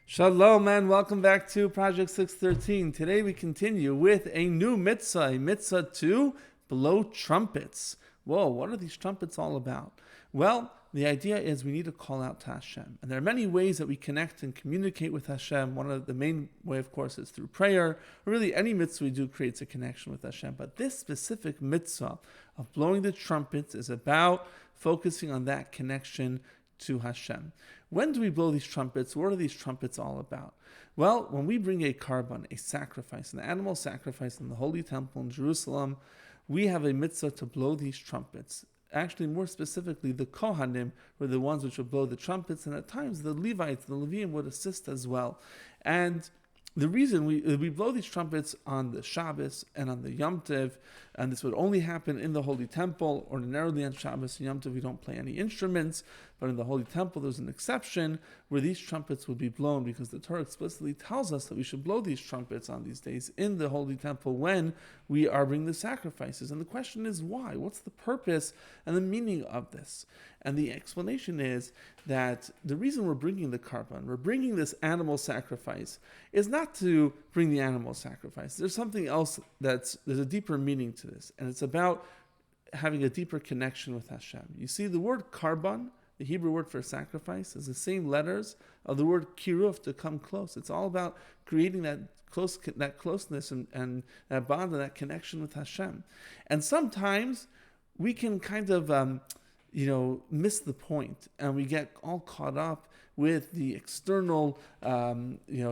Shalom and welcome back to Project 613. Today we continue with a new mitzvah, a mitzvah to blow trumpets. Whoa, what are these trumpets all about? Well, the idea is we need to call out to Hashem. And there are many ways that we connect and communicate with Hashem. One of the main way, of course, is through prayer. Really, any mitzvah we do creates a connection with Hashem. But this specific mitzvah of blowing the trumpets is about focusing on that connection to Hashem. When do we blow these trumpets? What are these trumpets all about? Well, when we bring a korban, a sacrifice, an animal sacrifice in the Holy Temple in Jerusalem, we have a mitzvah to blow these trumpets. Actually, more specifically, the Kohanim were the ones which would blow the trumpets, and at times the Levites, the Leviim, would assist as well. And the reason we blow these trumpets on the Shabbos and on the Yom Tov, and this would only happen in the Holy Temple. Ordinarily on Shabbos and Yom Tov we don't play any instruments, but in the Holy Temple there's an exception where these trumpets would be blown, because the Torah explicitly tells us that we should blow these trumpets on these days in the Holy Temple when we are bringing the sacrifices. And the question is why? What's the purpose and the meaning of this? And the explanation is that the reason we're bringing the korban, we're bringing this animal sacrifice, is not to bring the animal sacrifice. There's something else there's a deeper meaning to this, and it's about having a deeper connection with Hashem. You see, the word korban, the Hebrew word for sacrifice, is the same letters of the word kiruf, to come close. It's all about creating that closeness and that bond and that connection with Hashem. And sometimes we can kind of miss the point, and we get all caught up with the external,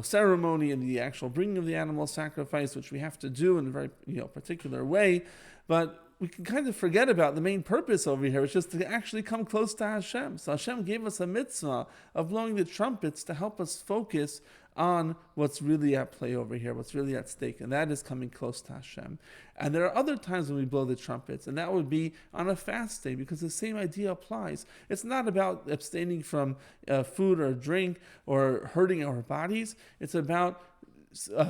ceremony and the actual bringing of the animal sacrifice, which we have to do in a very, particular way. But we can kind of forget about the main purpose over here, which is to actually come close to Hashem. So Hashem gave us a mitzvah of blowing the trumpets to help us focus on what's really at play over here, what's really at stake, and that is coming close to Hashem. And there are other times when we blow the trumpets, and that would be on a fast day, because the same idea applies. It's not about abstaining from food or drink or hurting our bodies. It's about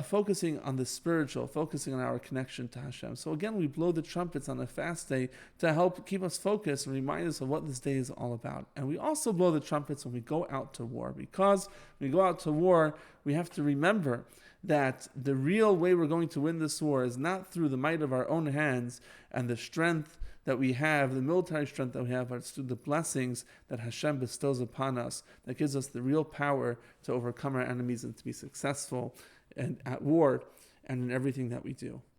focusing on the spiritual, focusing on our connection to Hashem. So again, we blow the trumpets on a fast day to help keep us focused and remind us of what this day is all about. And we also blow the trumpets when we go out to war, because when we go out to war, we have to remember that the real way we're going to win this war is not through the might of our own hands and the strength that we have, the military strength that we have, but it's through the blessings that Hashem bestows upon us that gives us the real power to overcome our enemies and to be successful and at war and in everything that we do.